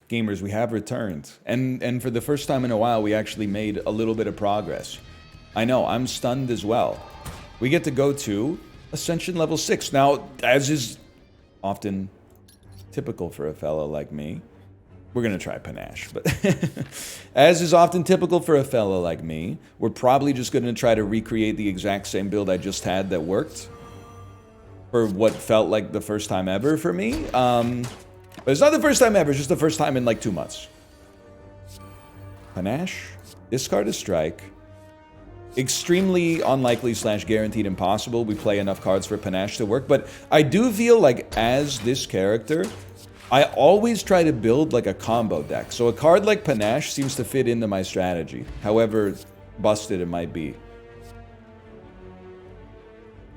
Gamers, we have returned. And for the first time in a while, we actually made a little bit of progress. I know, I'm stunned as well. We get to go to Ascension level 6. Now, as is often typical for a fellow like me, we're gonna try Panache, but as is often typical for a fellow like me, we're probably just gonna try to recreate the exact same build I just had that worked for what felt like the first time ever for me. But it's not the first time ever, it's just the first time in like 2 months. Panache, discard a strike. Extremely unlikely / guaranteed impossible we play enough cards for Panache to work, but I do feel like as this character, I always try to build like a combo deck. So a card like Panache seems to fit into my strategy, however busted it might be.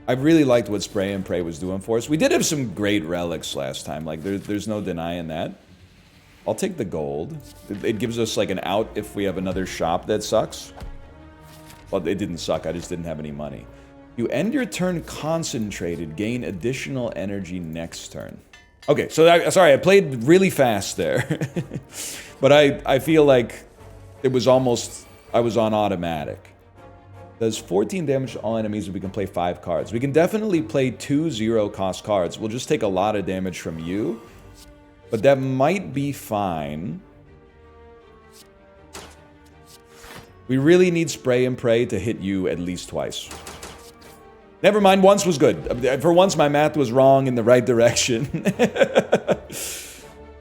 I really liked what Spray and Pray was doing for us. We did have some great relics last time, like there's no denying that. I'll take the gold. It gives us like an out if we have another shop that sucks. Well, it didn't suck, I just didn't have any money. You end your turn concentrated, gain additional energy next turn. Okay, so sorry, I played really fast there. But I feel like it was almost, I was on automatic. Does 14 damage to all enemies if we can play 5 cards. We can definitely play 2 0-cost cards. We'll just take a lot of damage from you. But that might be fine. We really need Spray and Pray to hit you at least twice. Never mind, once was good. For once, my math was wrong in the right direction.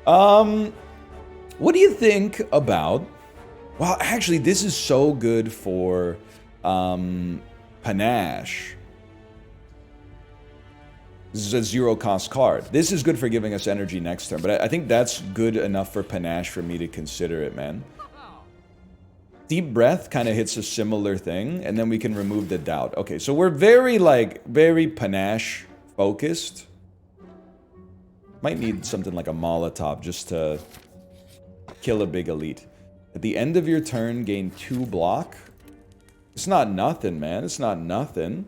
What do you think about... Well, actually, this is so good for Panache. This is a 0-cost card. This is good for giving us energy next turn, but I think that's good enough for Panache for me to consider it, man. Deep Breath kind of hits a similar thing, and then we can remove the doubt. Okay, so we're very, like, very Panache focused. Might need something like a Molotov just to kill a big elite. At the end of your turn, gain 2 block. It's not nothing, man. It's not nothing.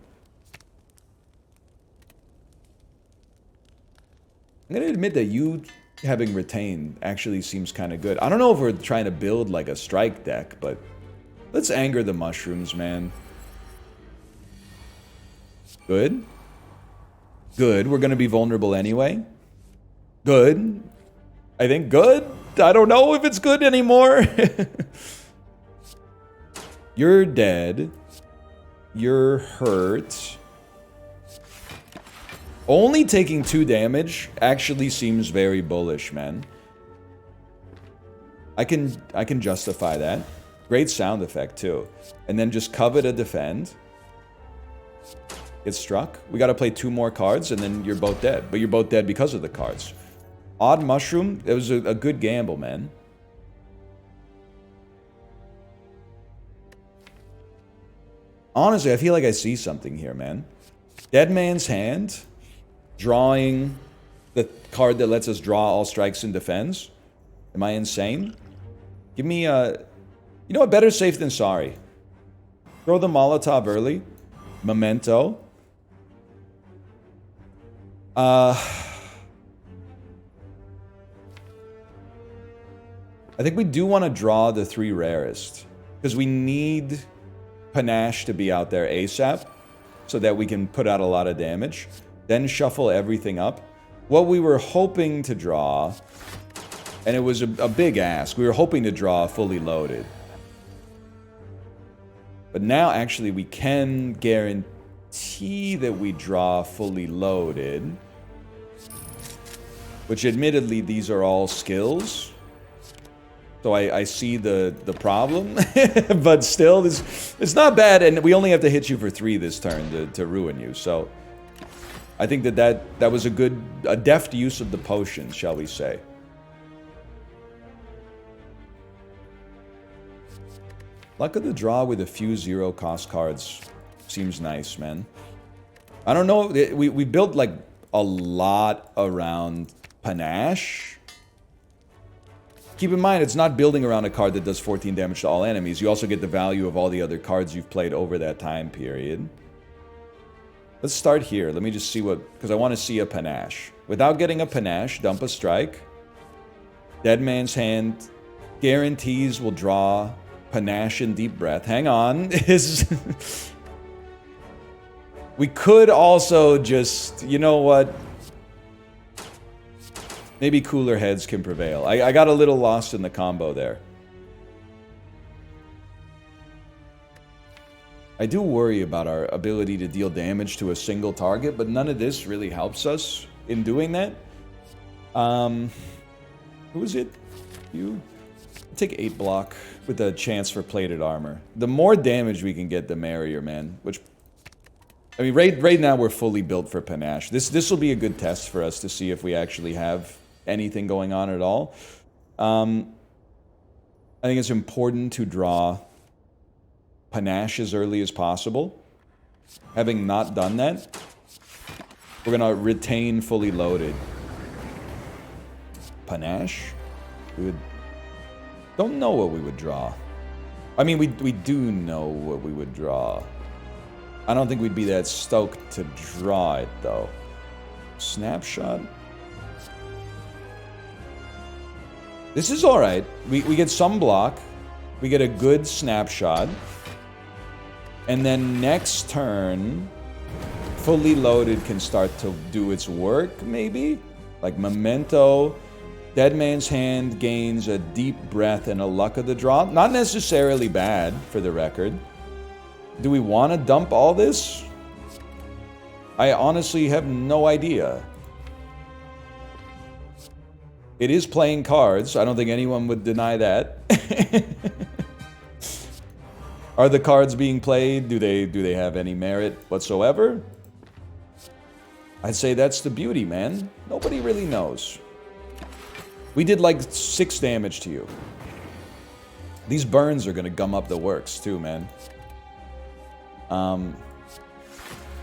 I'm gonna admit that you having retained actually seems kind of good. I don't know if we're trying to build like a strike deck, but let's anger the mushrooms, man. Good. Good. We're gonna be vulnerable anyway. Good. I think good. I don't know if it's good anymore. You're dead. You're hurt. Only taking 2 damage actually seems very bullish, man. I can justify that. Great sound effect, too. And then just cover to defend. Get struck. We gotta play 2 more cards, and then you're both dead. But you're both dead because of the cards. Odd Mushroom, it was a good gamble, man. Honestly, I feel like I see something here, man. Dead Man's Hand, drawing the card that lets us draw all strikes and defends. Am I insane? Give me a... You know what? Better safe than sorry. Throw the Molotov early. Memento. I think we do want to draw the 3 rarest. Because we need Panache to be out there ASAP. So that we can put out a lot of damage. Then shuffle everything up. What we were hoping to draw... And it was a big ask. We were hoping to draw fully loaded. But now, actually, we can guarantee that we draw fully loaded. Which, admittedly, these are all skills. So I see the problem. But still, it's not bad. And we only have to hit you for 3 this turn to ruin you. So I think that was a deft use of the potions, shall we say. Luck of the draw with a few 0-cost cards seems nice, man. I don't know. We built, like, a lot around Panache. Keep in mind, it's not building around a card that does 14 damage to all enemies. You also get the value of all the other cards you've played over that time period. Let's start here. Let me just see what... Because I want to see a Panache. Without getting a Panache, dump a strike. Dead Man's Hand guarantees we'll draw Panache and Deep Breath. Hang on. We could also just, you know what? Maybe cooler heads can prevail. I got a little lost in the combo there. I do worry about our ability to deal damage to a single target, but none of this really helps us in doing that. Who is it? You? Take 8 block with a chance for plated armor. The more damage we can get, the merrier, man. Which, I mean, right now we're fully built for Panache. This will be a good test for us to see if we actually have anything going on at all. I think it's important to draw Panache as early as possible. Having not done that, we're gonna retain fully loaded. Panache? We don't know what we would draw. I mean, we do know what we would draw. I don't think we'd be that stoked to draw it, though. Snapshot? This is alright. We get some block. We get a good snapshot. And then next turn, fully loaded can start to do its work, maybe? Like Memento, Dead Man's Hand gains a Deep Breath and a Luck of the Draw. Not necessarily bad, for the record. Do we want to dump all this? I honestly have no idea. It is playing cards. I don't think anyone would deny that. Are the cards being played? Do they have any merit whatsoever? I'd say that's the beauty, man. Nobody really knows. We did like 6 damage to you. These burns are gonna gum up the works too, man.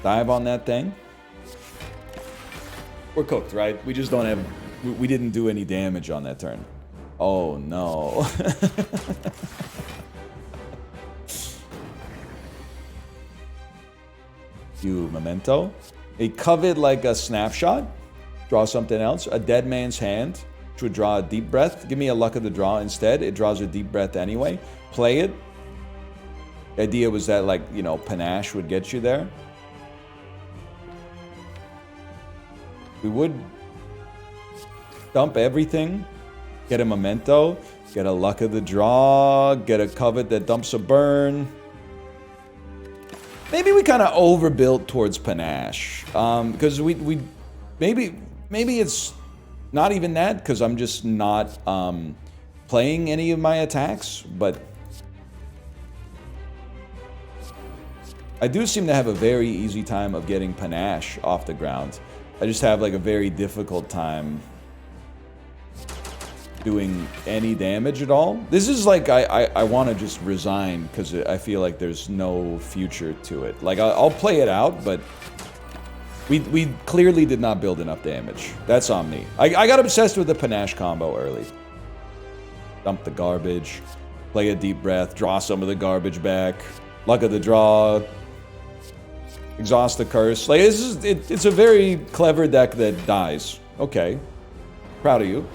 Dive on that thing. We're cooked, right? We just don't have... We didn't do any damage on that turn. Oh, no. You Memento. A covet like a snapshot. Draw something else. A Dead Man's Hand, which would draw a Deep Breath. Give me a Luck of the Draw instead. It draws a Deep Breath anyway. Play it. The idea was that, like, you know, Panache would get you there. We would dump everything. Get a Memento. Get a Luck of the Draw. Get a covet that dumps a burn. Maybe we kind of overbuilt towards Panache. Because we maybe it's not even that, because I'm just not playing any of my attacks, but I do seem to have a very easy time of getting Panache off the ground. I just have like a very difficult time doing any damage at all. This is like, I want to just resign because I feel like there's no future to it. Like, I'll play it out, but we clearly did not build enough damage. That's on me. I got obsessed with the Panache combo early. Dump the garbage, play a Deep Breath, draw some of the garbage back, Luck of the Draw, exhaust the curse. Like, it's a very clever deck that dies. Okay. Proud of you.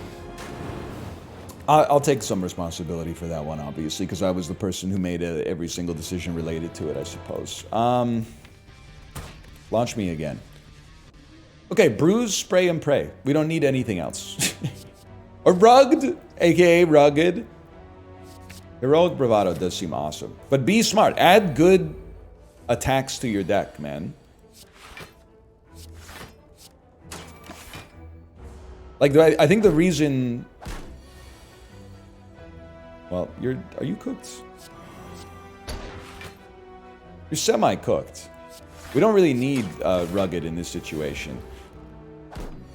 I'll take some responsibility for that one, obviously, because I was the person who made every single decision related to it, I suppose. Launch me again. Okay, bruise, spray, and pray. We don't need anything else. A rugged, aka rugged. Heroic Bravado does seem awesome. But be smart. Add good attacks to your deck, man. Like, I think the reason... Well, are you cooked? You're semi-cooked. We don't really need rugged in this situation.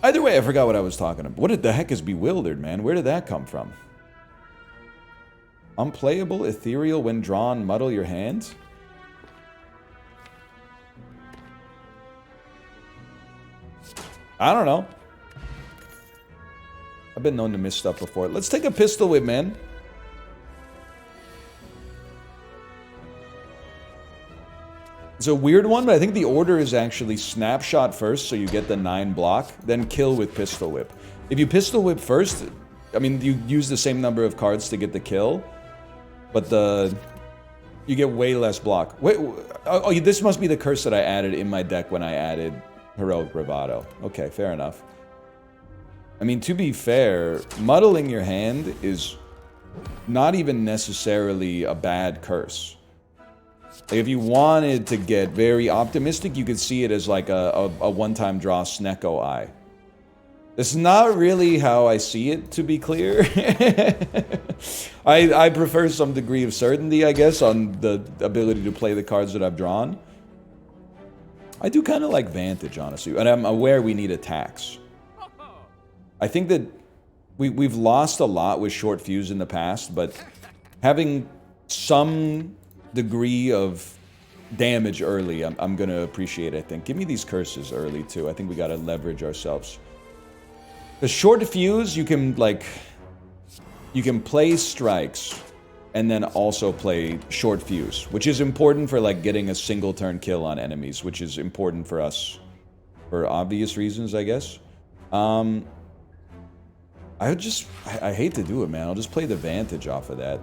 Either way, I forgot what I was talking about. What the heck is Bewildered, man? Where did that come from? Unplayable, ethereal, when drawn, muddle your hand? I don't know. I've been known to miss stuff before. Let's take a Pistol Whip, man. It's a weird one, but I think the order is actually Snapshot first, so you get the 9 block, then kill with Pistol Whip. If you Pistol Whip first, I mean, you use the same number of cards to get the kill, but you get way less block. Wait, oh, this must be the curse that I added in my deck when I added Heroic Bravado. Okay, fair enough. I mean, to be fair, muddling your hand is not even necessarily a bad curse. Like, if you wanted to get very optimistic, you could see it as like a one-time draw Snecko Eye. It's not really how I see it, to be clear. I prefer some degree of certainty, I guess, on the ability to play the cards that I've drawn. I do kind of like Vantage, honestly, and I'm aware we need attacks. I think that we've lost a lot with Short Fuse in the past, but having some degree of damage early, I'm going to appreciate, I think. Give me these curses early, too. I think we got to leverage ourselves. The Short Fuse, you can play strikes and then also play Short Fuse, which is important for like getting a single turn kill on enemies, which is important for us for obvious reasons, I guess. I hate to do it, man. I'll just play the Vantage off of that.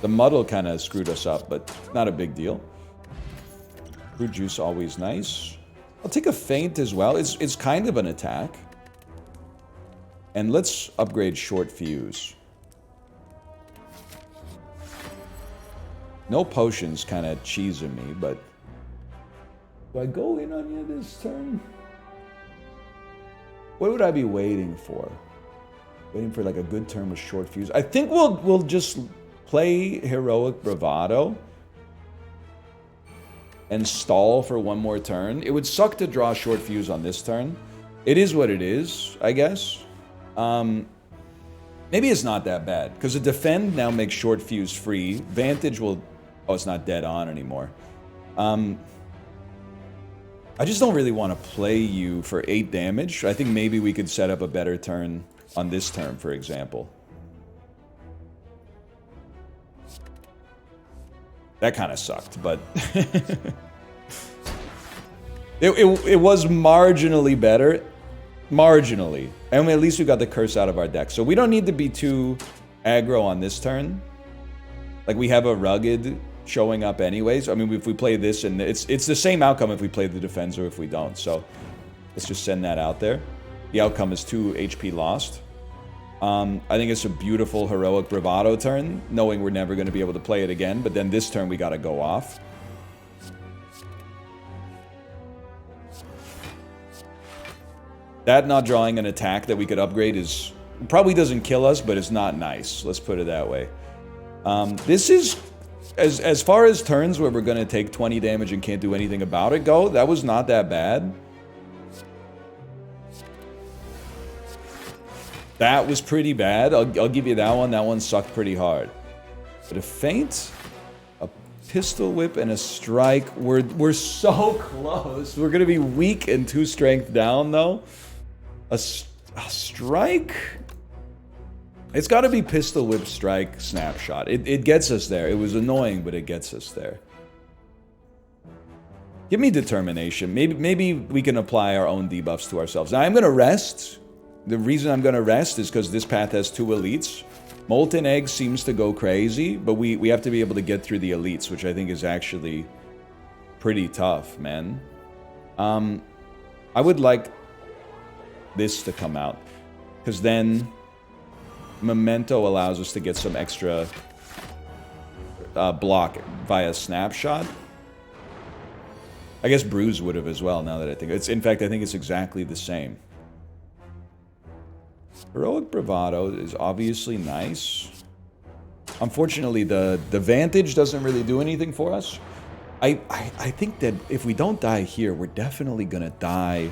The Muddle kind of screwed us up, but not a big deal. Fruit Juice, always nice. I'll take a Feint as well. It's kind of an attack. And let's upgrade Short Fuse. No potions kind of cheesing me, but... Do I go in on you this turn? What would I be waiting for? Waiting for like a good turn with Short Fuse. I think we'll just play Heroic Bravado and stall for one more turn. It would suck to draw Short Fuse on this turn. It is what it is, I guess. Maybe it's not that bad, because a Defend now makes Short Fuse free. Vantage will... Oh, it's not dead on anymore. I just don't really want to play you for 8 damage. I think maybe we could set up a better turn on this turn, for example. That kind of sucked, but... it was marginally better. Marginally. And at least we got the curse out of our deck. So we don't need to be too aggro on this turn. Like, we have a Rugged showing up anyways. I mean, if we play this, and it's the same outcome if we play the Defense or if we don't. So let's just send that out there. The outcome is 2 HP lost. I think it's a beautiful Heroic Bravado turn, knowing we're never going to be able to play it again. But then this turn we got to go off. That not drawing an attack that we could upgrade is... Probably doesn't kill us, but it's not nice. Let's put it that way. This is... As far as turns where we're going to take 20 damage and can't do anything about it go, that was not that bad. That was pretty bad. I'll give you that one. That one sucked pretty hard. But a Feint, a Pistol Whip, and a Strike. We're so close. We're going to be weak and 2 strength down, though. A Strike? It's got to be Pistol Whip, Strike, Snapshot. It gets us there. It was annoying, but it gets us there. Give me Determination. Maybe we can apply our own debuffs to ourselves. Now, I'm going to rest. The reason I'm going to rest is because this path has 2 elites. Molten Egg seems to go crazy, but we have to be able to get through the elites, which I think is actually pretty tough, man. I would like this to come out, because then Memento allows us to get some extra block via Snapshot. I guess Bruise would have as well, now that I think it's... In fact, I think it's exactly the same. Heroic Bravado is obviously nice. Unfortunately, the Vantage doesn't really do anything for us. I think that if we don't die here, we're definitely gonna die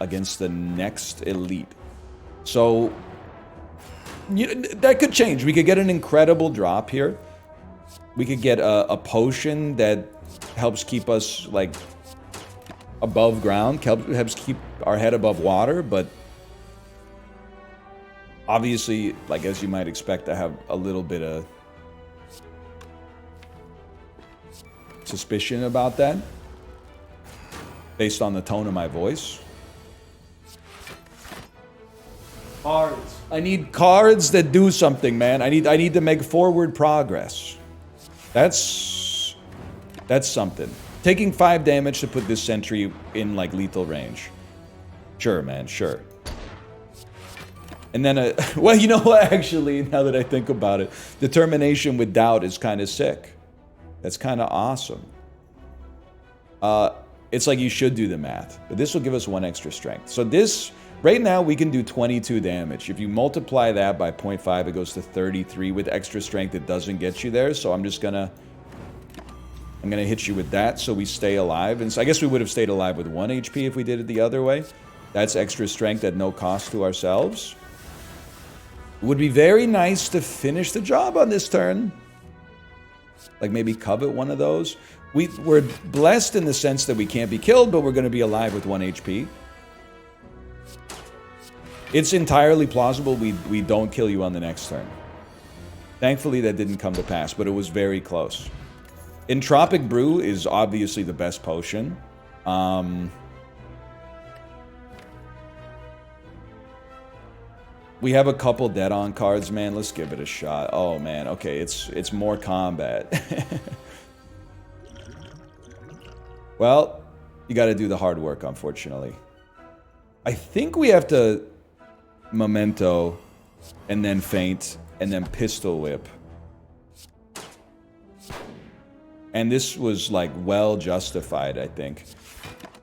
against the next elite. So that could change. We could get an incredible drop here. We could get a potion that helps keep us like above ground, helps keep our head above water, but obviously, like, as you might expect, I have a little bit of suspicion about that based on the tone of my voice. Hearts. I need cards that do something, man. I need to make forward progress. That's something. Taking 5 damage to put this sentry in, like, lethal range. Sure, man, sure. And then, well, you know what, actually, now that I think about it, Determination with Doubt is kind of sick. That's kind of awesome. It's like you should do the math, but this will give us 1 extra strength. So this, right now, we can do 22 damage. If you multiply that by 0.5, it goes to 33. With extra strength, it doesn't get you there, so I'm gonna hit you with that so we stay alive. And so I guess we would have stayed alive with 1 HP if we did it the other way. That's extra strength at no cost to ourselves. It would be very nice to finish the job on this turn. Like maybe covet one of those. We're blessed in the sense that we can't be killed, but we're going to be alive with 1 HP. It's entirely plausible we don't kill you on the next turn. Thankfully, that didn't come to pass, but it was very close. Entropic Brew is obviously the best potion. We have a couple dead-on cards, man. Let's give it a shot. Oh, man. Okay, it's more combat. Well, you got to do the hard work, unfortunately. I think we have to Memento, and then Feint, and then Pistol Whip. And this was, like, well justified, I think.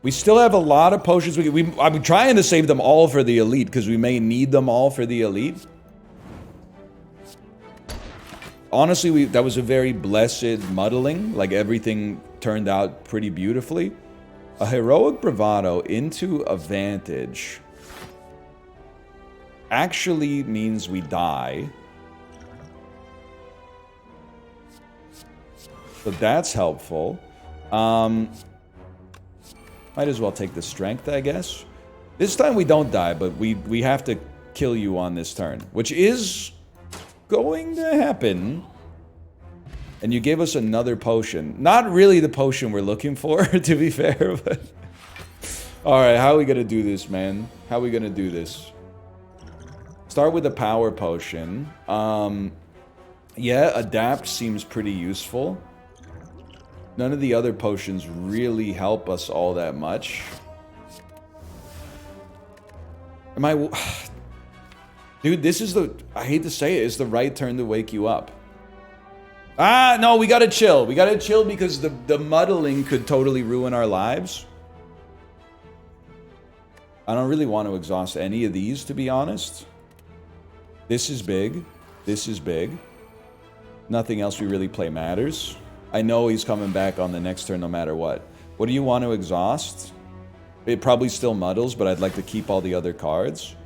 We still have a lot of potions. I'm trying to save them all for the elite, because we may need them all for the elite. Honestly, that was a very blessed muddling. Like, everything turned out pretty beautifully. A Heroic Bravado into Advantage actually means we die. So that's helpful. Might as well take the strength, I guess. This time we don't die, but we have to kill you on this turn, which is going to happen. And you gave us another potion. Not really the potion we're looking for, to be fair, but... Alright, how are we gonna do this, man? How are we gonna do this? Start with the power potion. Yeah, Adapt seems pretty useful. None of the other potions really help us all that much. Am I... Dude, this is the... I hate to say it, it's the right turn to wake you up. Ah, no, we gotta chill. We gotta chill because the muddling could totally ruin our lives. I don't really want to exhaust any of these, to be honest. This is big. This is big. Nothing else we really play matters. I know he's coming back on the next turn no matter what. What do you want to exhaust? It probably still muddles, but I'd like to keep all the other cards.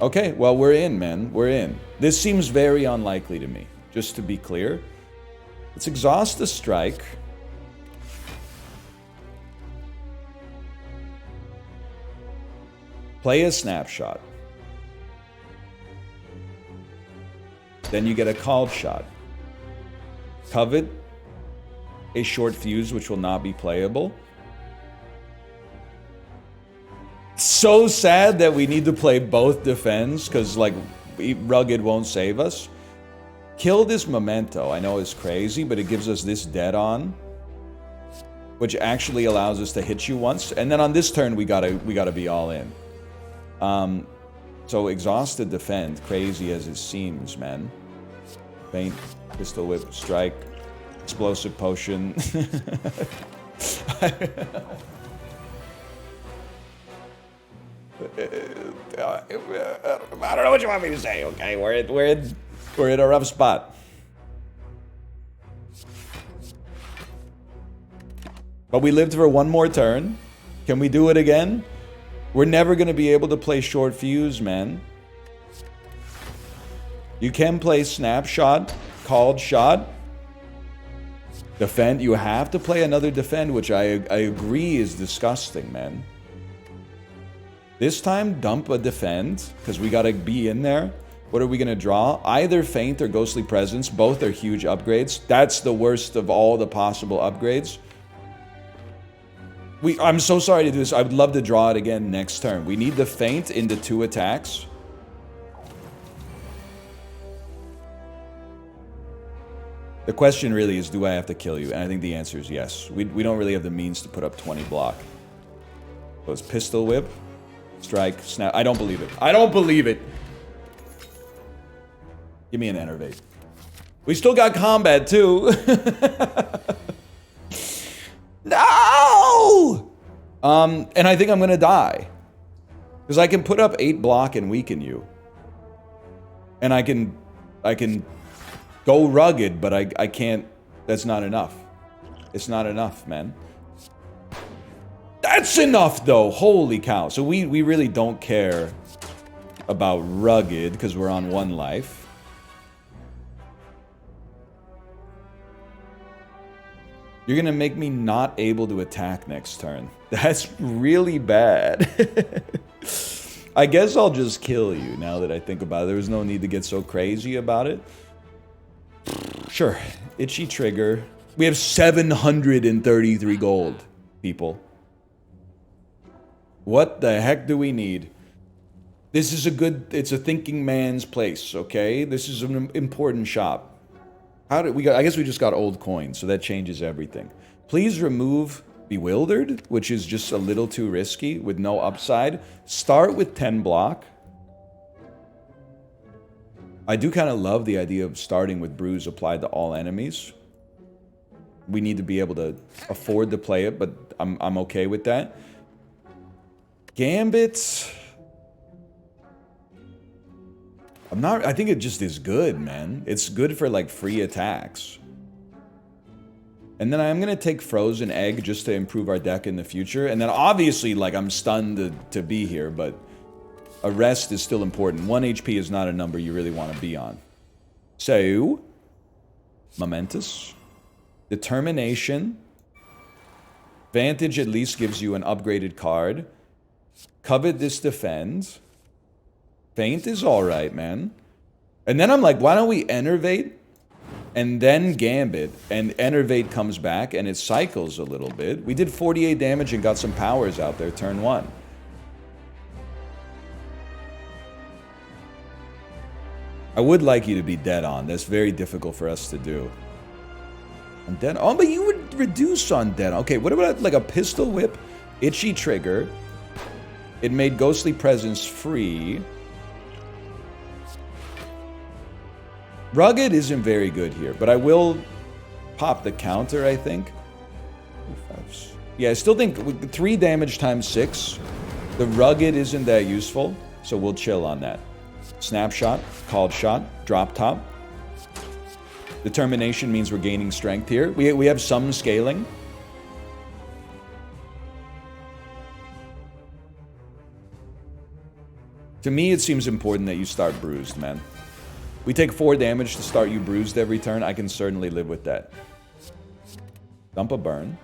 Okay, well, we're in, man. We're in. This seems very unlikely to me, just to be clear. Let's exhaust the strike. Play a snapshot. Then you get a called shot. Covet a short fuse, which will not be playable. So sad that we need to play both defends, because, like, Rugged won't save us. Kill this Memento. I know it's crazy, but it gives us this dead on, which actually allows us to hit you once. And then on this turn, we gotta be all in. So exhaust to defend, crazy as it seems, man. Feint, Pistol Whip, Strike, Explosive Potion. I don't know what you want me to say, okay? We're in a rough spot. But we lived for one more turn. Can we do it again? We're never going to be able to play short fuse, man. You can play snapshot, called shot, defend. You have to play another defend, which I agree is disgusting, man. This time, dump a defend, because we got to be in there. What are we going to draw? Either Feint or Ghostly Presence. Both are huge upgrades. That's the worst of all the possible upgrades. I'm so sorry to do this. I would love to draw it again next turn. We need the feint into 2 attacks. The question really is, do I have to kill you? And I think the answer is yes. We don't really have the means to put up 20 block. So it's pistol whip, strike, snap. I don't believe it. I don't believe it. Give me an enervate. We still got combat too. No! And I think I'm gonna die. Because I can put up 8 block and weaken you. And I can go rugged, but I can't. That's not enough. It's not enough, man. That's enough, though. Holy cow. So we really don't care about rugged because we're on 1 life. You're gonna make me not able to attack next turn. That's really bad. I guess I'll just kill you now that I think about it. There was no need to get so crazy about it. Sure. Itchy trigger. We have 733 gold, people. What the heck do we need? This is it's a thinking man's place, okay? This is an important shop. I guess we just got old coins, so that changes everything. Please remove Bewildered, which is just a little too risky with no upside. Start with 10 block. I do kind of love the idea of starting with Bruise applied to all enemies. We need to be able to afford to play it, but I'm okay with that. Gambit. I think it just is good, man. It's good for, like, free attacks. And then I'm gonna take Frozen Egg just to improve our deck in the future. And then obviously, like, I'm stunned to be here, but a rest is still important. 1 HP is not a number you really want to be on. So, Momentous. Determination. Vantage at least gives you an upgraded card. Covet this defend. Feint is alright, man. And then I'm like, why don't we Enervate? And then Gambit. And Enervate comes back and it cycles a little bit. We did 48 damage and got some powers out there turn 1. I would like you to be dead on. That's very difficult for us to do. I'm dead. Oh, but you would reduce on dead on. Okay, what about like a pistol whip? Itchy trigger. It made Ghostly Presence free. Rugged isn't very good here, but I will pop the counter, I think. Yeah, I still think with 3 damage times 6, the rugged isn't that useful, so we'll chill on that. Snapshot, called shot, drop top. Determination means we're gaining strength here. We have some scaling. To me, it seems important that you start bruised, man. We take 4 damage to start you bruised every turn. I can certainly live with that. Dump a burn.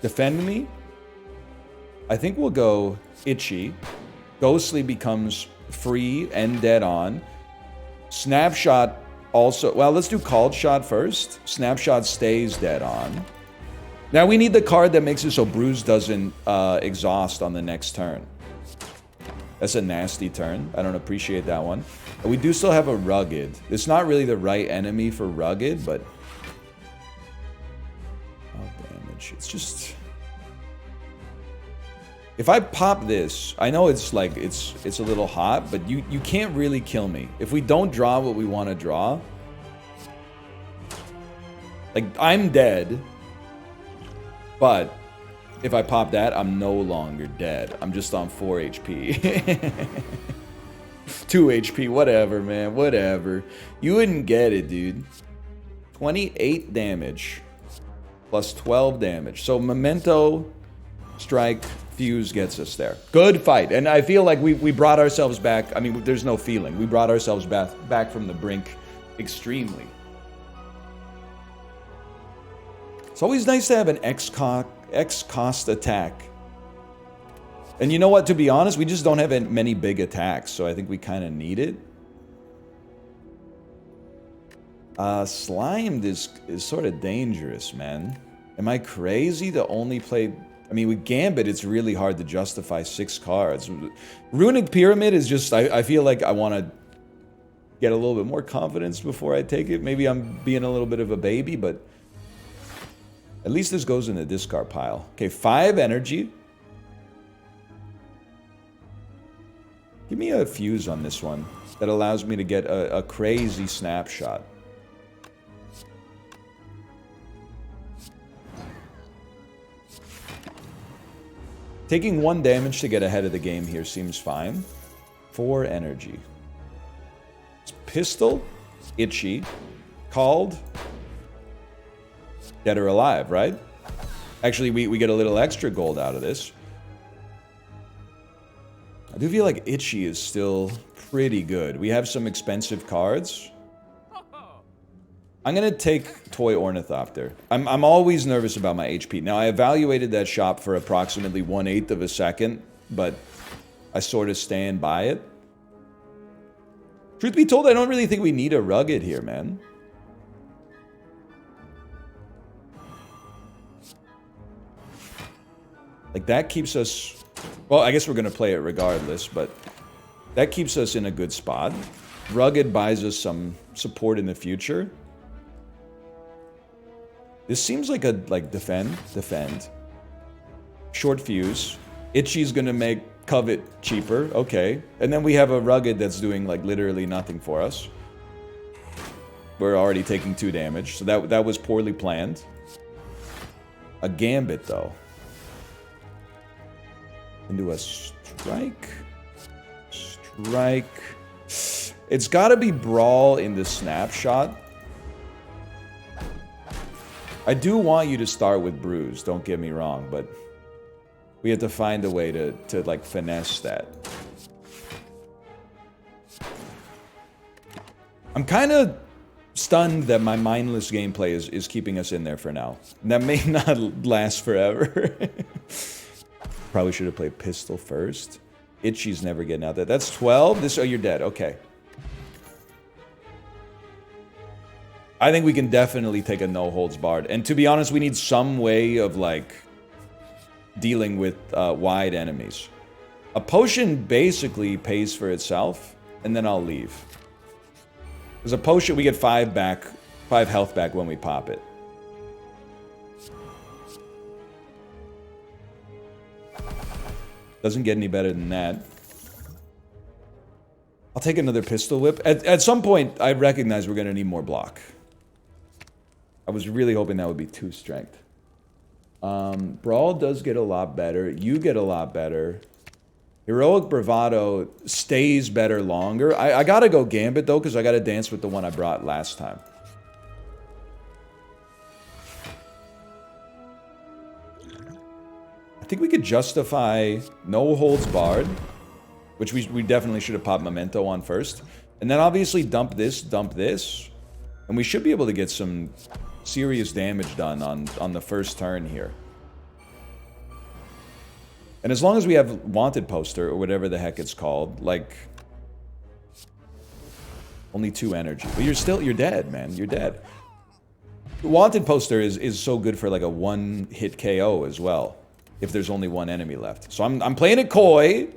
Defend me. I think we'll go Itchy. Ghostly becomes free and dead on. Snapshot also... Well, let's do Called Shot first. Snapshot stays dead on. Now we need the card that makes it so Bruise doesn't exhaust on the next turn. That's a nasty turn. I don't appreciate that one. But we do still have a Rugged. It's not really the right enemy for Rugged, but... Oh, damage. It's just... If I pop this, I know it's like, it's a little hot, but you can't really kill me. If we don't draw what we want to draw... Like, I'm dead. But... If I pop that, I'm no longer dead. I'm just on 4 HP. 2 HP, whatever, man, whatever. You wouldn't get it, dude. 28 damage. Plus 12 damage. So Memento, Strike, Fuse gets us there. Good fight. And I feel like we brought ourselves back. I mean, there's no feeling. We brought ourselves back from the brink extremely. It's always nice to have an X-cost attack. And you know what? To be honest, we just don't have many big attacks, so I think we kind of need it. Slimed is sort of dangerous, man. Am I crazy to only play... I mean, with Gambit, it's really hard to justify 6 cards. Runic Pyramid is just... I feel like I want to get a little bit more confidence before I take it. Maybe I'm being a little bit of a baby, but... At least this goes in the discard pile. Okay, 5 energy. Give me a fuse on this one that allows me to get a crazy snapshot. Taking 1 damage to get ahead of the game here seems fine. 4 energy. It's pistol, itchy, called, dead or alive, right? Actually, we get a little extra gold out of this. I do feel like itchy is still pretty good. We have some expensive cards. I'm gonna take Toy Ornithopter. I'm always nervous about my HP. Now, I evaluated that shop for approximately 1/8 of a second, but I sort of stand by it. Truth be told, I don't really think we need a rugged here, man. Like, that keeps us... Well, I guess we're gonna play it regardless, but that keeps us in a good spot. Rugged buys us some support in the future. This seems like a, defend. Short fuse. Itchy's gonna make Covet cheaper, okay. And then we have a Rugged that's doing, like, literally nothing for us. We're already taking 2 damage, so that was poorly planned. A Gambit, though. Into a strike. Strike. It's gotta be Brawl in the snapshot. I do want you to start with Bruise, don't get me wrong, but we have to find a way to like, finesse that. I'm kind of stunned that my mindless gameplay is keeping us in there for now. That may not last forever. Probably should have played Pistol first. Itchy's never getting out there. That's 12? Oh, you're dead. Okay. I think we can definitely take a no-holds-barred. And to be honest, we need some way of, like, dealing with wide enemies. A potion basically pays for itself, and then I'll leave. Because a potion, we get 5 health back when we pop it. Doesn't get any better than that. I'll take another pistol whip. At some point, I recognize we're going to need more block. I was really hoping that would be 2 strength. Brawl does get a lot better. You get a lot better. Heroic Bravado stays better longer. I gotta go Gambit, though, because I gotta dance with the one I brought last time. I think we could justify no holds barred, which we definitely should have popped Memento on first. And then obviously dump this, and we should be able to get some serious damage done on the first turn here. And as long as we have Wanted Poster, or whatever the heck it's called, like... Only 2 energy. But you're dead, man. You're dead. Wanted Poster is so good for like a 1-hit KO as well, if there's only 1 enemy left. So I'm playing it coy.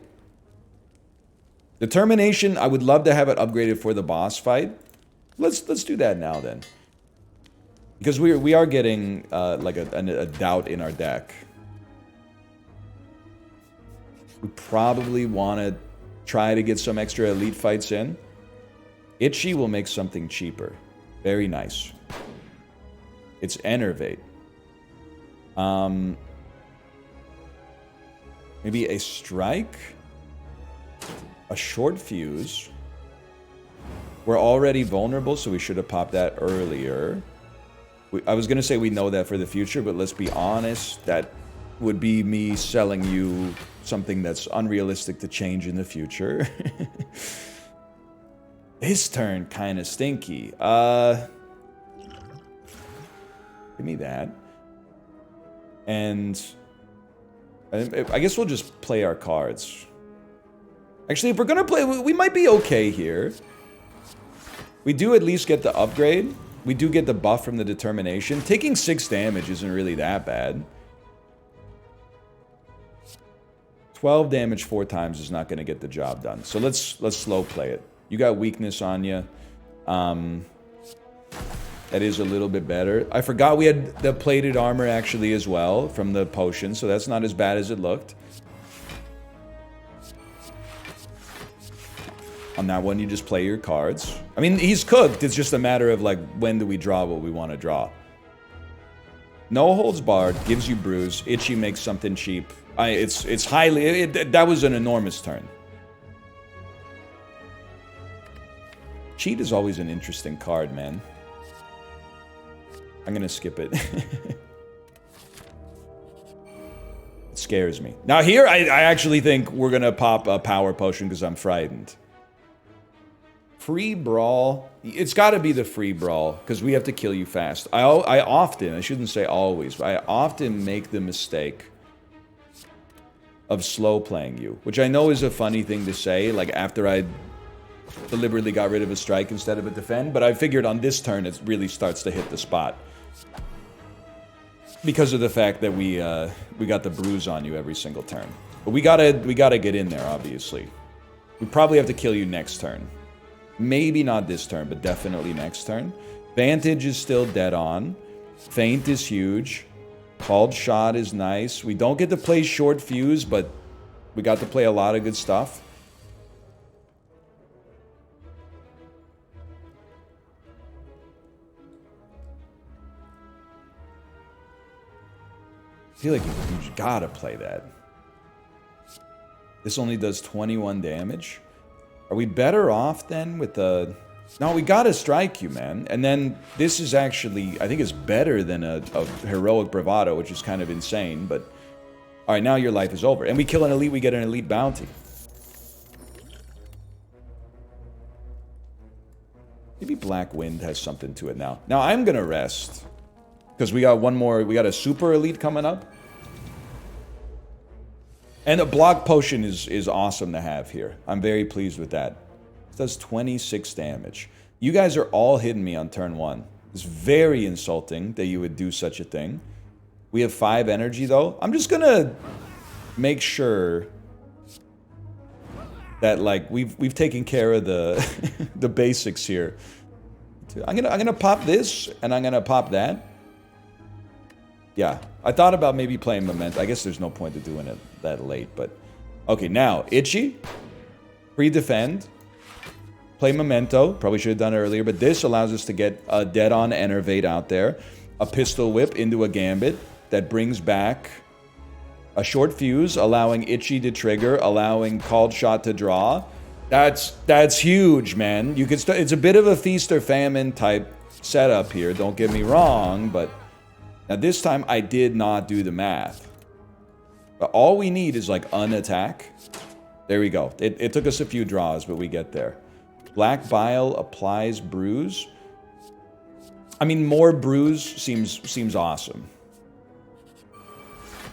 Determination, I would love to have it upgraded for the boss fight. Let's do that now then. Because we are getting like a doubt in our deck. We probably want to try to get some extra elite fights in. Itchy will make something cheaper. Very nice. It's Enervate. Maybe a strike. A short fuse. We're already vulnerable, so we should have popped that earlier. I was going to say we know that for the future, but let's be honest, that would be me selling you something that's unrealistic to change in the future. This turn kind of stinky. Give me that. And I guess we'll just play our cards. Actually, if we're going to play, we might be okay here. We do at least get the upgrade. We do get the buff from the determination. Taking 6 damage isn't really that bad. 12 damage 4 times is not going to get the job done. So let's slow play it. You got weakness on you. That is a little bit better. I forgot we had the plated armor actually as well from the potion, so that's not as bad as it looked. On that one, you just play your cards. I mean, he's cooked. It's just a matter of, like, when do we draw what we want to draw. No holds barred, gives you bruise. Itchy makes something cheap. It's highly... that was an enormous turn. Cheat is always an interesting card, man. I'm gonna skip it. It scares me. Now here, I actually think we're gonna pop a power potion because I'm frightened. Free brawl. It's got to be the free brawl because we have to kill you fast. I often, I shouldn't say always, but I often make the mistake of slow playing you, which I know is a funny thing to say, like after I deliberately got rid of a strike instead of a defend, but I figured on this turn it really starts to hit the spot. Because of the fact that we got the bruise on you every single turn. But we gotta get in there, obviously. We probably have to kill you next turn. Maybe not this turn, but definitely next turn. Vantage is still dead on. Feint is huge. Called shot is nice. We don't get to play short fuse, but we got to play a lot of good stuff. I feel like you gotta play that. This only does 21 damage. Are we better off then with the... No, we gotta strike you, man. And then this is actually, I think it's better than a heroic bravado, which is kind of insane, but... Alright, now your life is over. And we kill an elite, we get an elite bounty. Maybe Black Wind has something to it now. Now I'm gonna rest. Because we got one more, we got a super elite coming up. And a block potion is awesome to have here. I'm very pleased with that. It does 26 damage. You guys are all hitting me on turn 1. It's very insulting that you would do such a thing. We have 5 energy though. I'm just gonna make sure that like we've taken care of the the basics here. I'm gonna pop this and I'm gonna pop that. Yeah, I thought about maybe playing Memento. I guess there's no point to doing it that late, but... Okay, now, Itchy. Free defend. Play Memento. Probably should have done it earlier, but this allows us to get a dead-on Enervate out there. A Pistol Whip into a Gambit that brings back a short fuse, allowing Itchy to trigger, allowing Called Shot to draw. That's huge, man. You could it's a bit of a feast or famine type setup here, don't get me wrong, but... Now this time I did not do the math. But all we need is like an attack. There we go. It took us a few draws, but we get there. Black Bile applies bruise. I mean, more bruise seems awesome.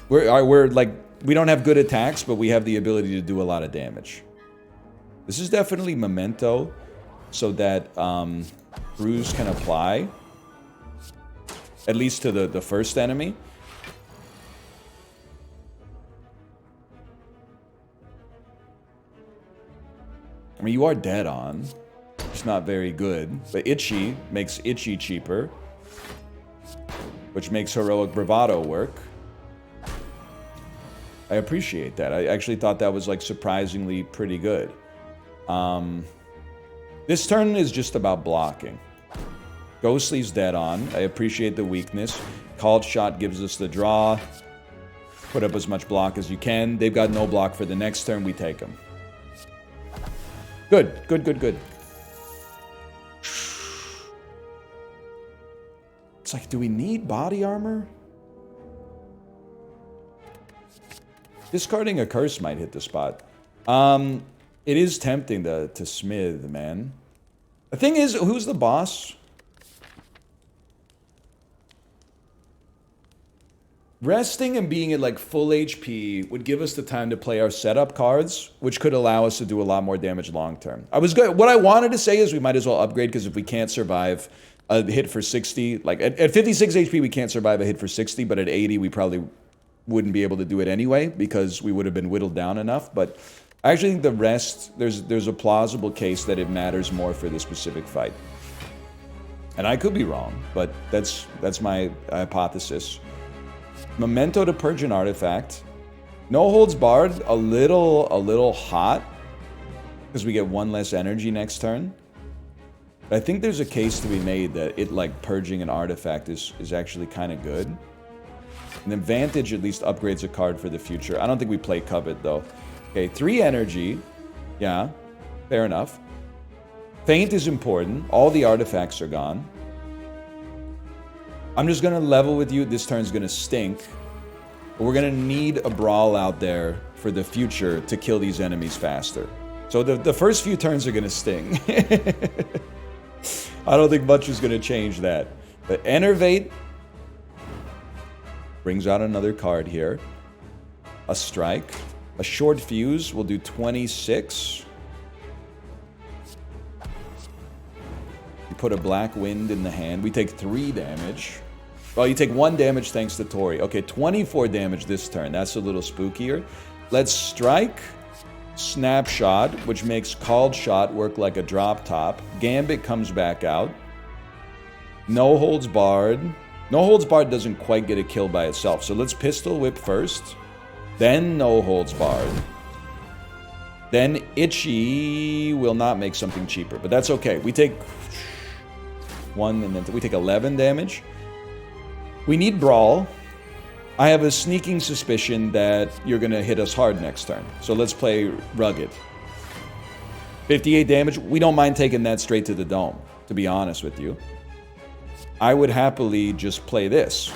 We're like, we don't have good attacks, but we have the ability to do a lot of damage. This is definitely Memento, so that bruise can apply. At least to the first enemy. I mean, you are dead on. It's not very good. But Itchy makes Itchy cheaper. Which makes Heroic Bravado work. I appreciate that. I actually thought that was like surprisingly pretty good. This turn is just about blocking. Ghostly's dead on. I appreciate the weakness. Called Shot gives us the draw. Put up as much block as you can. They've got no block for the next turn. We take them. Good. Good, good, good. It's like, do we need body armor? Discarding a curse might hit the spot. It is tempting to smith, man. The thing is, who's the boss? Resting and being at like full HP would give us the time to play our setup cards, which could allow us to do a lot more damage long term. What I wanted to say is we might as well upgrade, because if we can't survive a hit for 60. Like, at 56 HP, we can't survive a hit for 60, but at 80, we probably wouldn't be able to do it anyway, because we would have been whittled down enough. But I actually think the rest, there's a plausible case that it matters more for the specific fight. And I could be wrong, but that's my hypothesis. Memento to purge an artifact. No holds barred, a little hot, because we get one less energy next turn. But I think there's a case to be made that it, like, purging an artifact is actually kind of good. An advantage at least upgrades a card for the future. I don't think we play Covet, though. Okay, 3 energy. Yeah, fair enough. Feint is important. All the artifacts are gone. I'm just going to level with you. This turn's going to stink. But we're going to need a brawl out there for the future to kill these enemies faster. So the first few turns are going to sting. I don't think much is going to change that. But Enervate brings out another card here. A strike. A short fuse will do 26. You put a black wind in the hand. We take 3 damage. Well, you take 1 damage thanks to Tori. Okay, 24 damage this turn. That's a little spookier. Let's strike. Snapshot, which makes Called Shot work like a drop top. Gambit comes back out. No holds barred. No holds barred doesn't quite get a kill by itself. So let's Pistol Whip first. Then no holds barred. Then Itchy will not make something cheaper, but that's okay. We take 1 and then we take 11 damage. We need Brawl. I have a sneaking suspicion that you're going to hit us hard next turn. So let's play Rugged. 58 damage. We don't mind taking that straight to the dome, to be honest with you. I would happily just play this.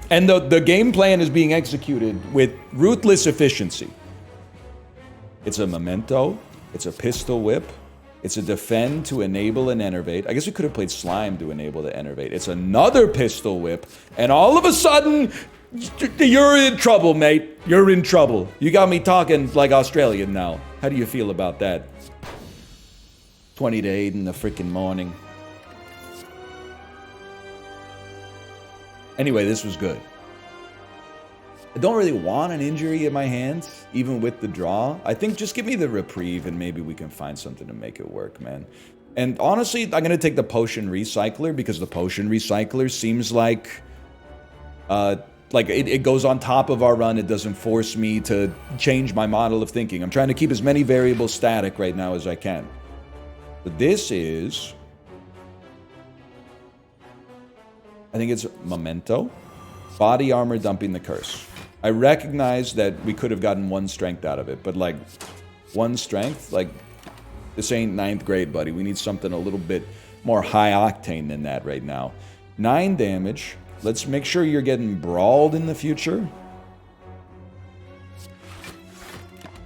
And the game plan is being executed with ruthless efficiency. It's a Memento. It's a Pistol Whip. It's a Defend to enable an Enervate. I guess we could have played Slime to enable the Enervate. It's another Pistol Whip. And all of a sudden, you're in trouble, mate. You're in trouble. You got me talking like Australian now. How do you feel about that? 20 to 8 in the freaking morning. Anyway, this was good. I don't really want an injury in my hands, even with the draw. I think just give me the reprieve and maybe we can find something to make it work, man. And honestly, I'm going to take the Potion Recycler because the Potion Recycler seems like it goes on top of our run. It doesn't force me to change my model of thinking. I'm trying to keep as many variables static right now as I can. But this is... I think it's Memento. Body armor dumping the curse. I recognize that we could have gotten 1 strength out of it, but like 1 strength, like this ain't 9th grade, buddy. We need something a little bit more high octane than that right now. 9 damage. Let's make sure you're getting brawled in the future.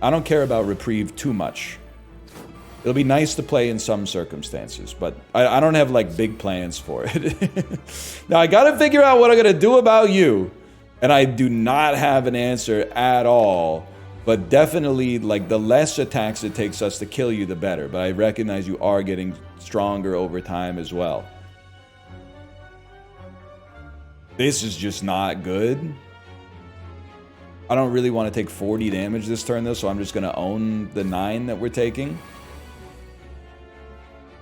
I don't care about reprieve too much. It'll be nice to play in some circumstances, but I don't have like big plans for it. Now I gotta figure out what I'm gonna do about you. And I do not have an answer at all. But definitely, like, the less attacks it takes us to kill you, the better. But I recognize you are getting stronger over time as well. This is just not good. I don't really want to take 40 damage this turn, though, so I'm just going to own the 9 that we're taking.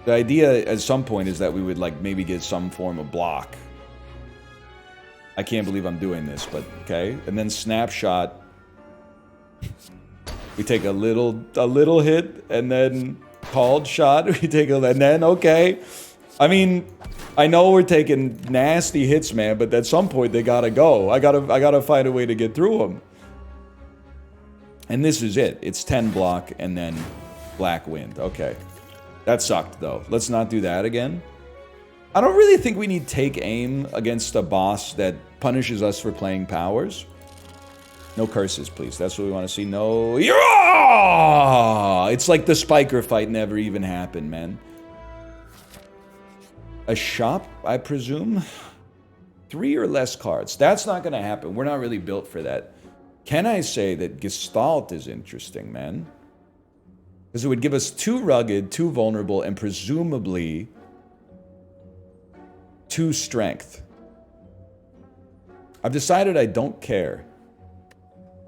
The idea at some point is that we would, like, maybe get some form of block. I can't believe I'm doing this, but okay. And then Snapshot. We take a little hit, and then Called Shot. We take and then okay. I mean, I know we're taking nasty hits, man, but at some point they gotta go. I gotta find a way to get through them. And this is it. It's 10 block and then Black Wind. Okay, that sucked though. Let's not do that again. I don't really think we need Take Aim against a boss that punishes us for playing powers. No curses, please. That's what we want to see. No... Yeah! It's like the Spiker fight never even happened, man. A shop, I presume? 3 or less cards. That's not going to happen. We're not really built for that. Can I say that Gestalt is interesting, man? Because it would give us 2 rugged, 2 vulnerable, and presumably... 2 strength. I've decided I don't care.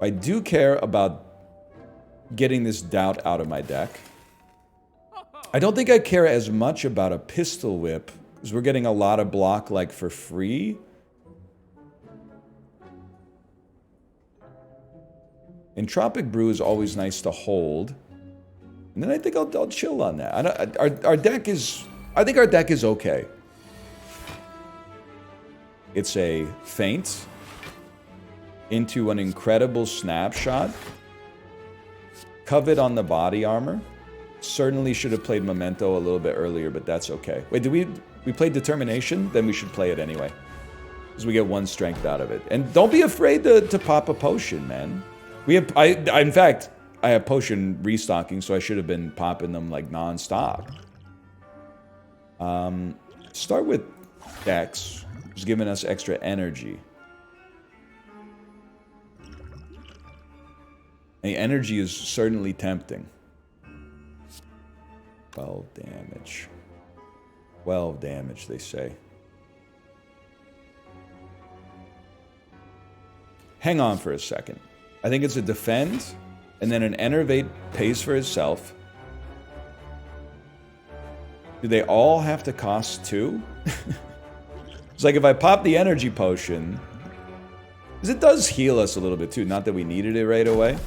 I do care about getting this doubt out of my deck. I don't think I care as much about a pistol whip, because we're getting a lot of block, like, for free. Entropic Brew is always nice to hold. And then I think I'll chill on that. Our deck is... I think our deck is okay. It's a feint into an incredible snapshot. Covet on the body armor. Certainly should have played Memento a little bit earlier, but that's okay. Wait, did we played Determination? Then we should play it anyway. Because we get 1 strength out of it. And don't be afraid to pop a potion, man. We have... in fact, I have potion restocking, so I should have been popping them like non-stop. Start with Dex, who's giving us extra energy. The energy is certainly tempting. 12 damage. 12 damage, they say. Hang on for a second. I think it's a defend, and then an enervate pays for itself. Do they all have to cost 2? It's like if I pop the energy potion, because it does heal us a little bit too, not that we needed it right away.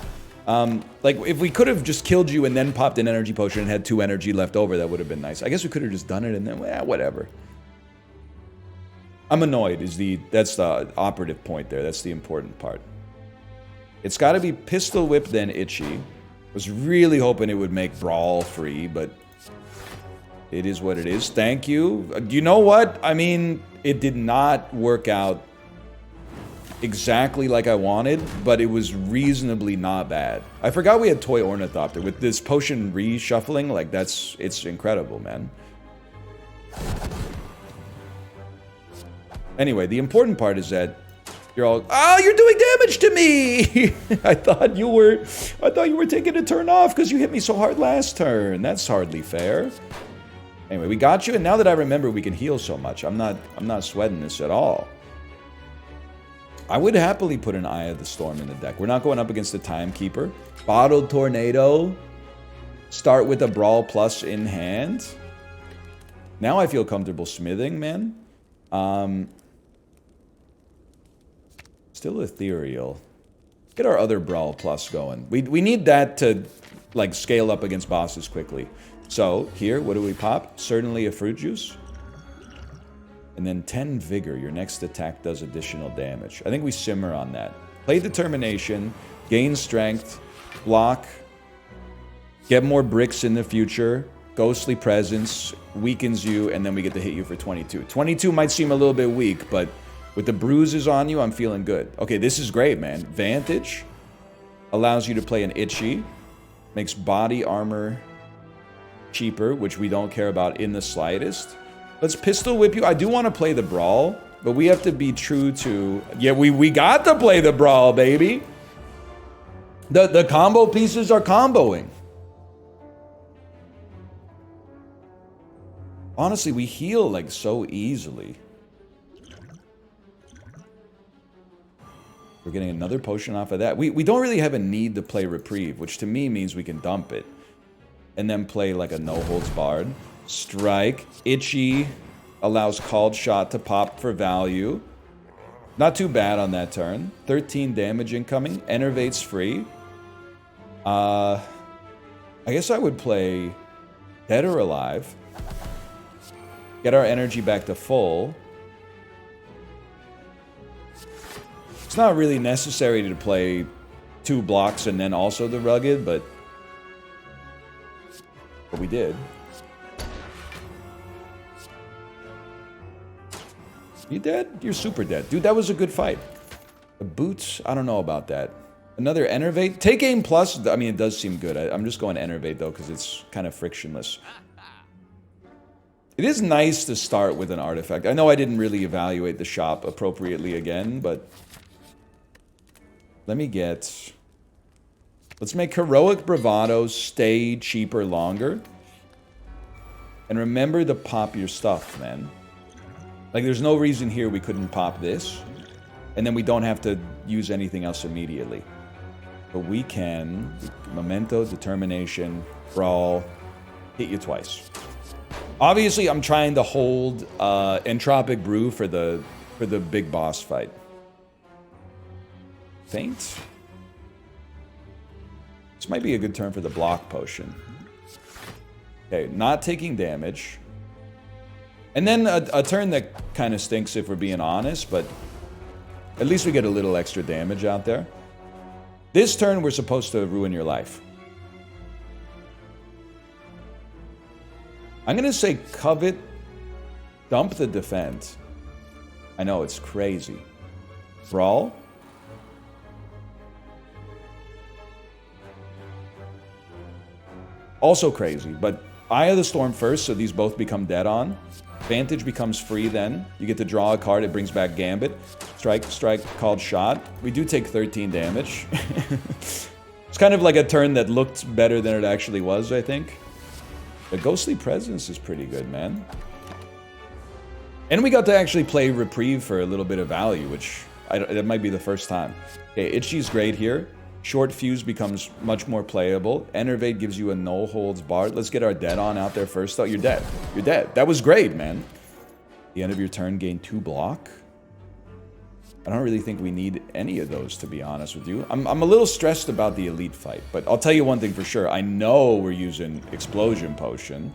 Like, if we could have just killed you and then popped an energy potion and had 2 energy left over, that would have been nice. I guess we could have just done it and then, well, whatever. I'm annoyed, that's the operative point there. That's the important part. It's got to be Pistol Whip, then Itchy. Was really hoping it would make Brawl free, but it is what it is. Thank you. You know what? I mean, it did not work out exactly like I wanted, but it was reasonably not bad. I forgot we had Toy Ornithopter. With this potion reshuffling, like, it's incredible, man. Anyway, the important part is that you're all, oh, you're doing damage to me! I thought you were taking a turn off because you hit me so hard last turn. That's hardly fair. Anyway, we got you, and now that I remember we can heal so much, I'm not sweating this at all. I would happily put an Eye of the Storm in the deck. We're not going up against the Timekeeper. Bottled Tornado. Start with a Brawl Plus in hand. Now I feel comfortable smithing, man. Still Ethereal. Get our other Brawl Plus going. We need that to, like, scale up against bosses quickly. So, here, what do we pop? Certainly a Fruit Juice. And then 10 Vigor. Your next attack does additional damage. I think we simmer on that. Play Determination. Gain Strength. Block. Get more bricks in the future. Ghostly Presence. Weakens you, and then we get to hit you for 22. 22 might seem a little bit weak, but with the bruises on you, I'm feeling good. Okay, this is great, man. Vantage. Allows you to play an Itchy. Makes body armor cheaper, which we don't care about in the slightest. Let's Pistol Whip you. I do want to play the Brawl, but we have to be true to... Yeah, we got to play the Brawl, baby. The combo pieces are comboing. Honestly, we heal, like, so easily. We're getting another potion off of that. We don't really have a need to play Reprieve, which to me means we can dump it. And then play, like, a no-holds-barred. Strike. Itchy. Allows Called Shot to pop for value. Not too bad on that turn. 13 damage incoming. Enervate's free. I guess I would play Dead or Alive. Get our energy back to full. It's not really necessary to play 2 blocks and then also the Rugged, but we did. You dead? You're super dead. Dude, that was a good fight. The boots, I don't know about that. Another Enervate. Take Aim Plus, I mean, it does seem good. I'm just going Enervate, though, because it's kind of frictionless. It is nice to start with an artifact. I know I didn't really evaluate the shop appropriately again, but... Let me get... Let's make Heroic Bravado stay cheaper longer. And remember to pop your stuff, man. Like, there's no reason here we couldn't pop this. And then we don't have to use anything else immediately. But we can Memento, Determination, Brawl, hit you twice. Obviously, I'm trying to hold Entropic Brew for the big boss fight. Faint. This might be a good turn for the block potion. Okay, not taking damage. And then a turn that kind of stinks if we're being honest, but at least we get a little extra damage out there. This turn, we're supposed to ruin your life. I'm going to say Covet, dump the defense. I know, it's crazy. Brawl. Also crazy, but Eye of the Storm first, so these both become dead on. Vantage becomes free then. You get to draw a card, it brings back Gambit. Strike, called shot. We do take 13 damage. It's kind of like a turn that looked better than it actually was, I think. The Ghostly Presence is pretty good, man. And we got to actually play Reprieve for a little bit of value, which that might be the first time. Okay, Itchy's great here. Short Fuse becomes much more playable. Enervate gives you a no holds barred. Let's get our dead on out there first. Oh, you're dead. You're dead. That was great, man. The end of your turn, gain 2 block. I don't really think we need any of those, to be honest with you. I'm a little stressed about the elite fight, but I'll tell you one thing for sure. I know we're using Explosion Potion.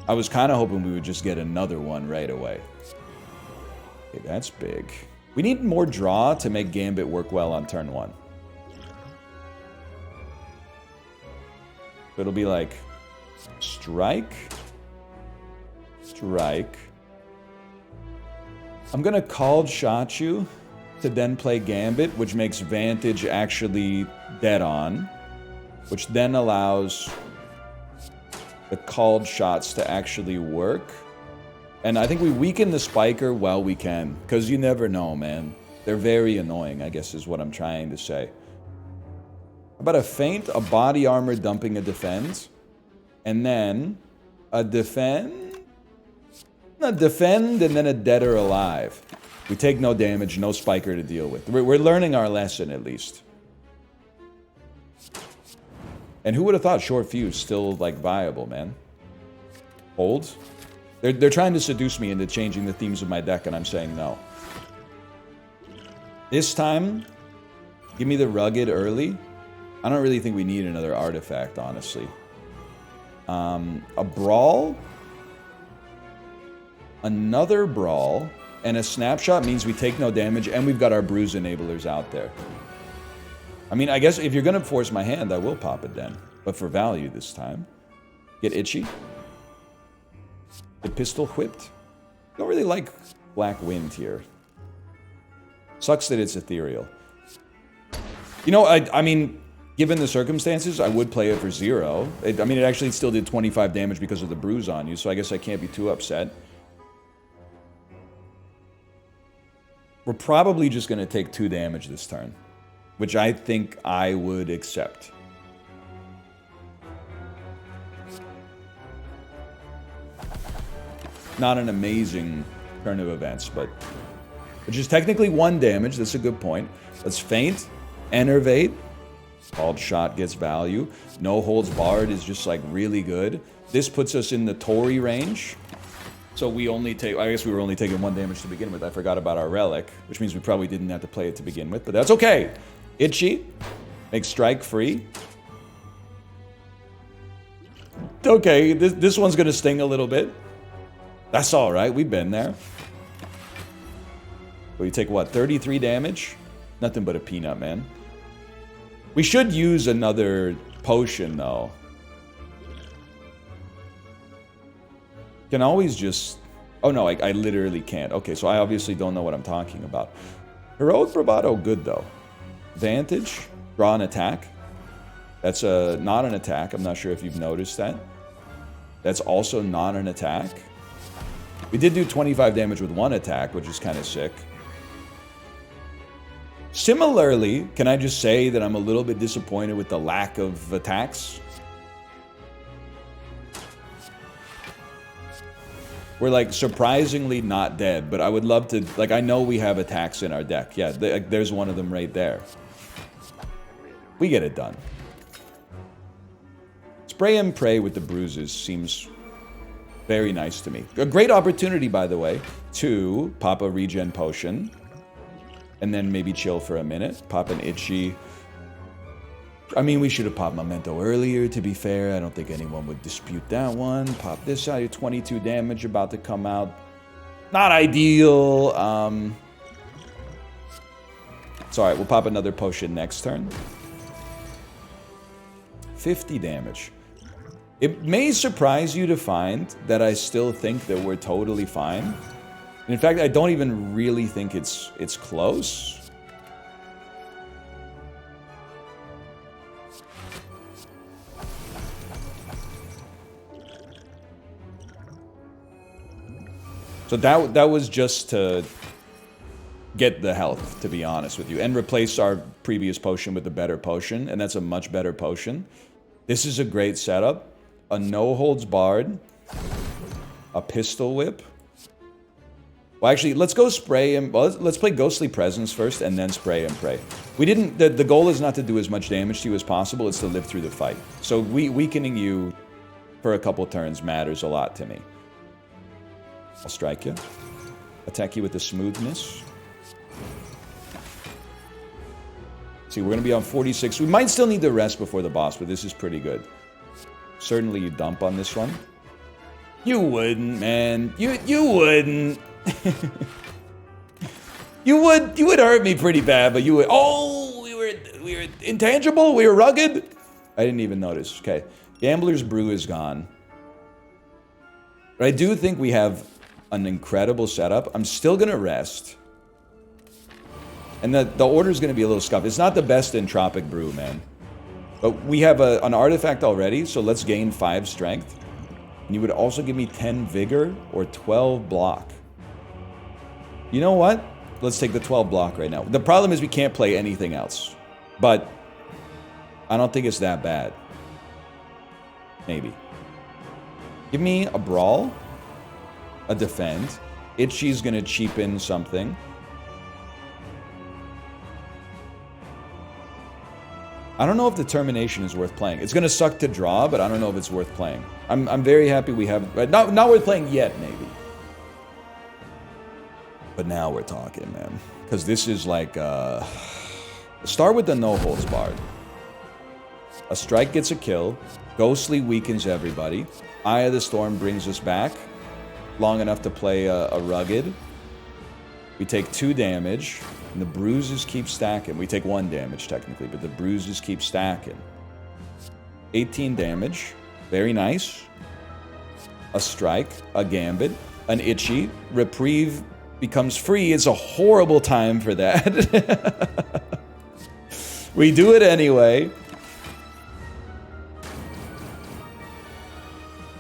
I was kind of hoping we would just get another one right away. Okay, that's big. We need more draw to make Gambit work well on turn 1. It'll be like strike. I'm gonna called shot you to then play Gambit, which makes Vantage actually dead on, which then allows the called shots to actually work. And I think we weaken the Spiker while we can, because you never know, man. They're very annoying, I guess is what I'm trying to say. How about a feint, a body armor dumping a defend, and then a defend, and then a dead or alive. We take no damage, no Spiker to deal with. We're learning our lesson, at least. And who would have thought Short Fuse still, like, viable, man? Hold? They're trying to seduce me into changing the themes of my deck, and I'm saying no. This time, give me the Rugged early. I don't really think we need another artifact, honestly. A Brawl. Another Brawl. And a Snapshot means we take no damage, and we've got our Bruise Enablers out there. I mean, I guess if you're going to force my hand, I will pop it then. But for value this time. Get Itchy. Get Pistol Whipped. Don't really like Black Wind here. Sucks that it's ethereal. You know, I mean, given the circumstances, I would play it for 0. I mean, it actually still did 25 damage because of the bruise on you, so I guess I can't be too upset. We're probably just going to take 2 damage this turn, which I think I would accept. Not an amazing turn of events, but which is technically 1 damage. That's a good point. Let's feint, enervate. Called shot gets value. No holds barred is just like really good. This puts us in the Torii range. So we only take, I guess we were only taking 1 damage to begin with. I forgot about our relic, which means we probably didn't have to play it to begin with, but that's okay. Itchy. Make strike free. Okay, this one's gonna sting a little bit. That's all right, we've been there. But you take what, 33 damage? Nothing but a peanut, man. We should use another potion, though. Can always just... Oh, no, I literally can't. Okay, so I obviously don't know what I'm talking about. Heroic Bravado, good, though. Vantage, draw an attack. That's not an attack. I'm not sure if you've noticed that. That's also not an attack. We did do 25 damage with 1 attack, which is kind of sick. Similarly, can I just say that I'm a little bit disappointed with the lack of attacks? We're, like, surprisingly not dead, but I would love to... Like, I know we have attacks in our deck. Yeah, there's one of them right there. We get it done. Spray and pray with the bruises seems very nice to me. A great opportunity, by the way, to pop a regen potion. And then maybe chill for a minute. Pop an itchy... I mean, we should have popped Memento earlier, to be fair. I don't think anyone would dispute that one. Pop this out. Your 22 damage about to come out. Not ideal. It's alright. We'll pop another potion next turn. 50 damage. It may surprise you to find that I still think that we're totally fine. In fact, I don't even really think it's close. So that was just to get the health, to be honest with you, and replace our previous potion with a better potion, and that's a much better potion. This is a great setup. A no-holds-barred. A pistol whip. Well, actually, let's go spray and... Well, let's play Ghostly Presence first, and then spray and pray. We didn't... The goal is not to do as much damage to you as possible, it's to live through the fight. So weakening you for a couple turns matters a lot to me. I'll strike you. Attack you with the smoothness. See, we're going to be on 46. We might still need to rest before the boss, but this is pretty good. Certainly you dump on this one. You wouldn't, man. You wouldn't. You would hurt me pretty bad, but you would... Oh, we were intangible? We were rugged? I didn't even notice. Okay. Gambler's Brew is gone. But I do think we have an incredible setup. I'm still going to rest. And the order's going to be a little scuffed. It's not the best Entropic Brew, man. But we have an artifact already, so let's gain 5 strength. And you would also give me 10 vigor or 12 block. You know what? Let's take the 12 block right now. The problem is we can't play anything else. But I don't think it's that bad. Maybe. Give me a brawl. A defend. Itchy's gonna cheapen something. I don't know if Determination is worth playing. It's gonna suck to draw, but I don't know if it's worth playing. I'm very happy we have... Not worth playing yet, maybe. But now we're talking, man. Because this is like... Start with the no-holds-barred. A strike gets a kill. Ghostly weakens everybody. Eye of the Storm brings us back. Long enough to play a rugged. We take 2 damage. And the bruises keep stacking. We take 1 damage, technically, but the bruises keep stacking. 18 damage. Very nice. A strike. A gambit. An itchy. Reprieve becomes free. It's a horrible time for that. We do it anyway.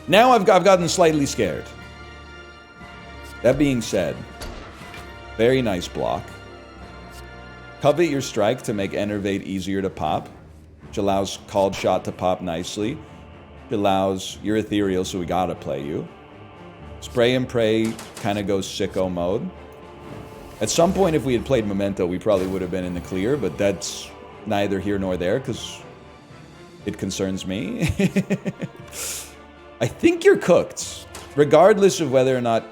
Now I've gotten slightly scared. That being said, very nice block. Covet your strike to make Enervate easier to pop, which allows Called Shot to pop nicely. It allows your Ethereal, so we gotta play you. Spray and Pray kind of goes sicko mode. At some point, if we had played Memento, we probably would have been in the clear, but that's neither here nor there, because it concerns me. I think you're cooked, regardless of whether or not...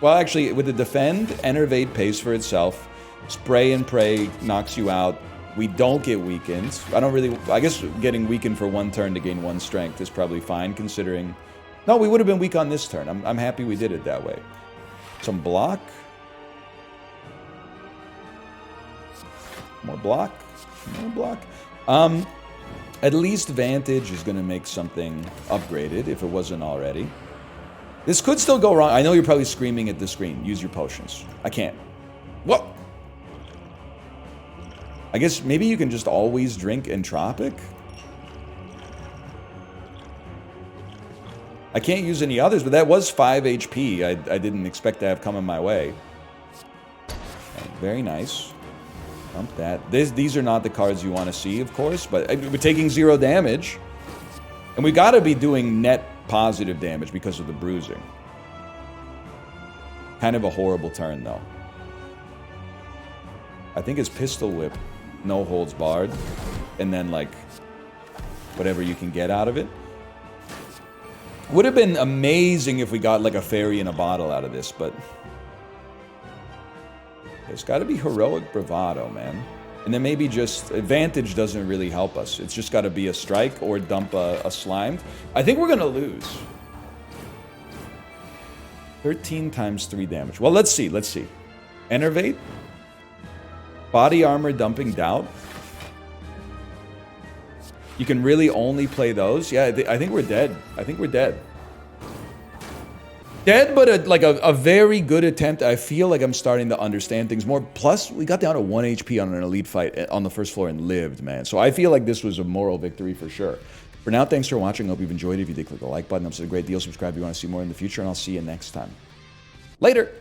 Well, actually, with the Defend, Enervate pays for itself. Spray and Pray knocks you out. We don't get weakened. I guess getting weakened for 1 turn to gain 1 strength is probably fine, considering... No, we would have been weak on this turn. I'm happy we did it that way. Some block. More block. More block. At least Vantage is going to make something upgraded, if it wasn't already. This could still go wrong. I know you're probably screaming at the screen. Use your potions. I can't. What? I guess maybe you can just always drink Entropic? I can't use any others, but that was 5 HP. I didn't expect to have coming my way. Okay, very nice. Dump that. These are not the cards you want to see, of course, but we're taking 0 damage. And we got to be doing net positive damage because of the bruising. Kind of a horrible turn, though. I think it's Pistol Whip, no holds barred, and then, like, whatever you can get out of it. Would have been amazing if we got, like, a fairy in a bottle out of this, but... It's got to be Heroic Bravado, man. And then maybe just... Advantage doesn't really help us. It's just got to be a strike or dump a Slimed. I think we're going to lose. 13 times 3 damage. Well, let's see. Let's see. Enervate. Body Armor dumping Doubt. You can really only play those? Yeah, I think we're dead. I think we're dead. Dead, but like a very good attempt. I feel like I'm starting to understand things more. Plus, we got down to 1 HP on an elite fight on the first floor and lived, man. So I feel like this was a moral victory for sure. For now, thanks for watching. Hope you've enjoyed it. If you did, click the like button. That's a great deal. Subscribe if you want to see more in the future, and I'll see you next time. Later!